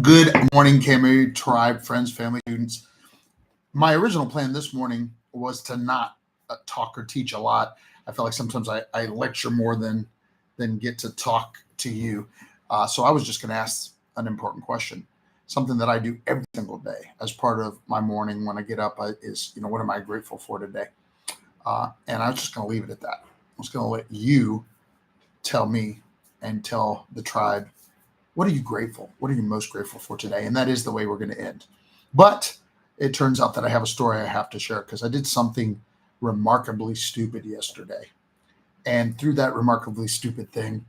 Good morning, Camo Tribe, friends, family, students. My original plan this morning was to not talk or teach a lot. I feel like sometimes I lecture more than get to talk to you. So I was just going to ask an important question, something that I do every single day as part of my morning when I get up is, what am I grateful for today? And I was just going to leave it at that. I was going to let you tell me and tell the tribe, what are you grateful? What are you most grateful for today? And that is the way we're going to end. But it turns out that I have a story I have to share because I did something remarkably stupid yesterday. And through that remarkably stupid thing,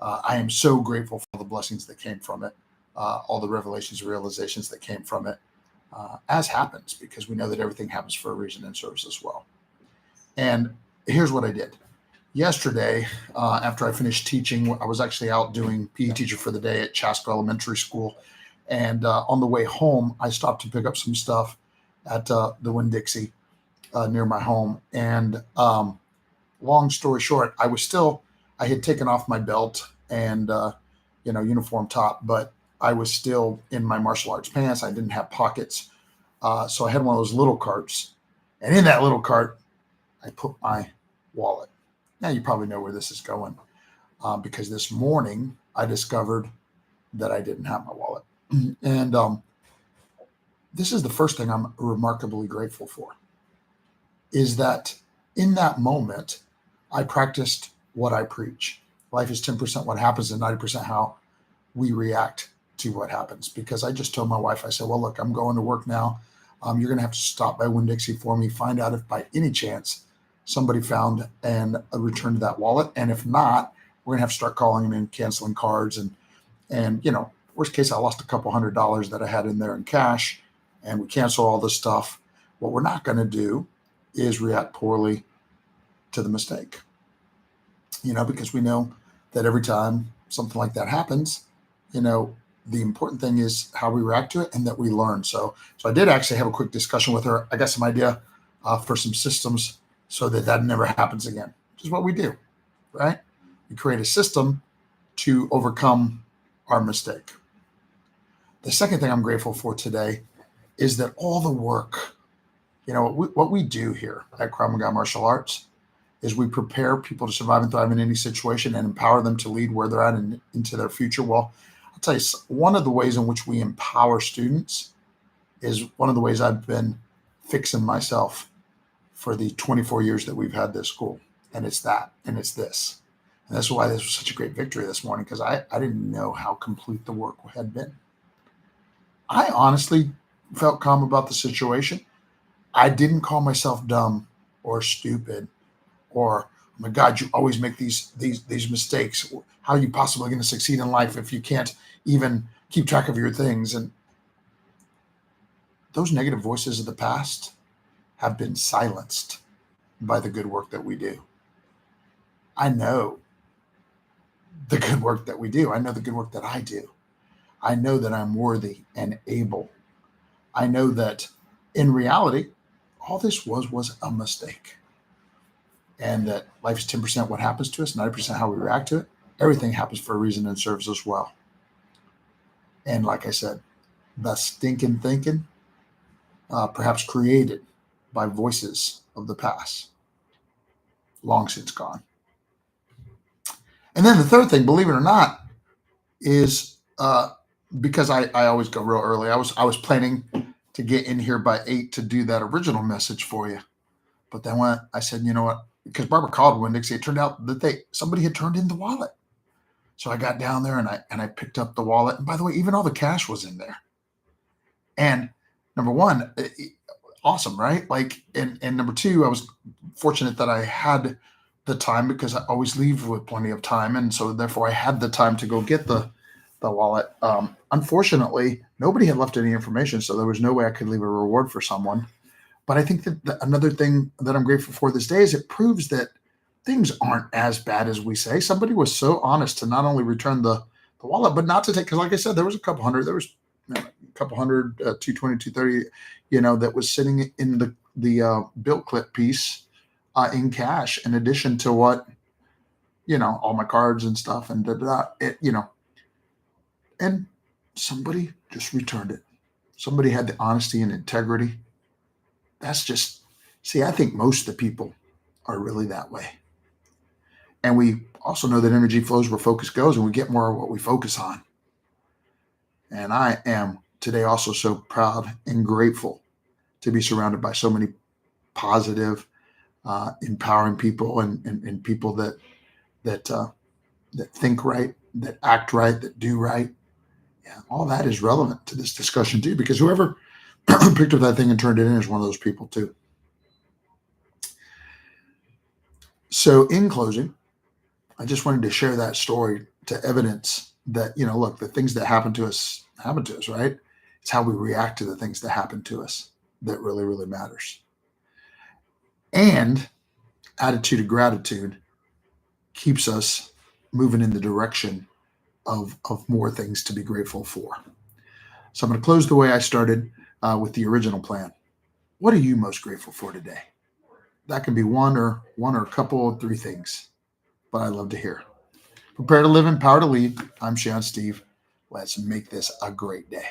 I am so grateful for the blessings that came from it, all the revelations, realizations that came from it, as happens, because we know that everything happens for a reason and serves as well. And here's what I did yesterday, after I finished teaching. I was actually out doing PE teacher for the day at Chaska Elementary School. And on the way home, I stopped to pick up some stuff at the Winn-Dixie near my home. And long story short, I had taken off my belt and, uniform top, but I was still in my martial arts pants. I didn't have pockets. So I had one of those little carts. And in that little cart, I put my wallet. Now you probably know where this is going, because this morning I discovered that I didn't have my wallet. And this is the first thing I'm remarkably grateful for, is that in that moment, I practiced what I preach. Life is 10% what happens and 90% how we react to what happens. Because I just told my wife, I said, well, look, I'm going to work now. You're going to have to stop by Winn-Dixie for me, find out if by any chance somebody found and returned that wallet. And if not, we're going to have to start calling and canceling cards. And worst case, I lost a couple $100 that I had in there in cash, and we cancel all this stuff. What we're not going to do is react poorly to the mistake, because we know that every time something like that happens, the important thing is how we react to it and that we learn. So I did actually have a quick discussion with her. I got some idea for some systems so that never happens again, which is what we do, right? We create a system to overcome our mistake. The second thing I'm grateful for today is that all the work, what we do here at Krav Maga Martial Arts is we prepare people to survive and thrive in any situation and empower them to lead where they're at and into their future. Well, I'll tell you, one of the ways in which we empower students is one of the ways I've been fixing myself for the 24 years that we've had this school. And it's that, and it's this. And that's why this was such a great victory this morning, because I didn't know how complete the work had been. I honestly felt calm about the situation. I didn't call myself dumb or stupid or, oh my God, you always make these mistakes. How are you possibly going to succeed in life if you can't even keep track of your things? And those negative voices of the past have been silenced by the good work that we do. I know the good work that we do. I know the good work that I do. I know that I'm worthy and able. I know that in reality, all this was a mistake. And that life is 10% what happens to us, 90% how we react to it. Everything happens for a reason and serves us well. And like I said, the stinking thinking, perhaps created by voices of the past, long since gone. And then the third thing, believe it or not, is because I always go real early. I was planning to get in here by 8 to do that original message for you. But then when I said, you know what, because Barbara called Winn-Dixie, it turned out that somebody had turned in the wallet. So I got down there and I picked up the wallet. And by the way, even all the cash was in there. And number one, awesome, right? Like, and number two, I was fortunate that I had the time, because I always leave with plenty of time. And so therefore I had the time to go get the wallet. Unfortunately, nobody had left any information, so there was no way I could leave a reward for someone. But I think that another thing that I'm grateful for this day is it proves that things aren't as bad as we say. Somebody was so honest to not only return the wallet, but not to take, because like I said, there was a couple hundred, a couple hundred, 220, 230, that was sitting in the bill clip piece in cash, in addition to what, all my cards and stuff and and somebody just returned it. Somebody had the honesty and integrity. That's just, see, I think most of the people are really that way. And we also know that energy flows where focus goes, and we get more of what we focus on. And I am today also so proud and grateful to be surrounded by so many positive, empowering people, and people that think right, that act right, that do right. Yeah, all that is relevant to this discussion too, because whoever picked up that thing and turned it in is one of those people too. So, in closing, I just wanted to share that story to evidence that, look, the things that happen to us, right? It's how we react to the things that happen to us that really, really matters. And attitude of gratitude keeps us moving in the direction of more things to be grateful for. So I'm going to close the way I started with the original plan. What are you most grateful for today? That can be one or a couple of 3 things, but I'd love to hear. Prepare to live, empower to lead. I'm Sean Steve. Let's make this a great day.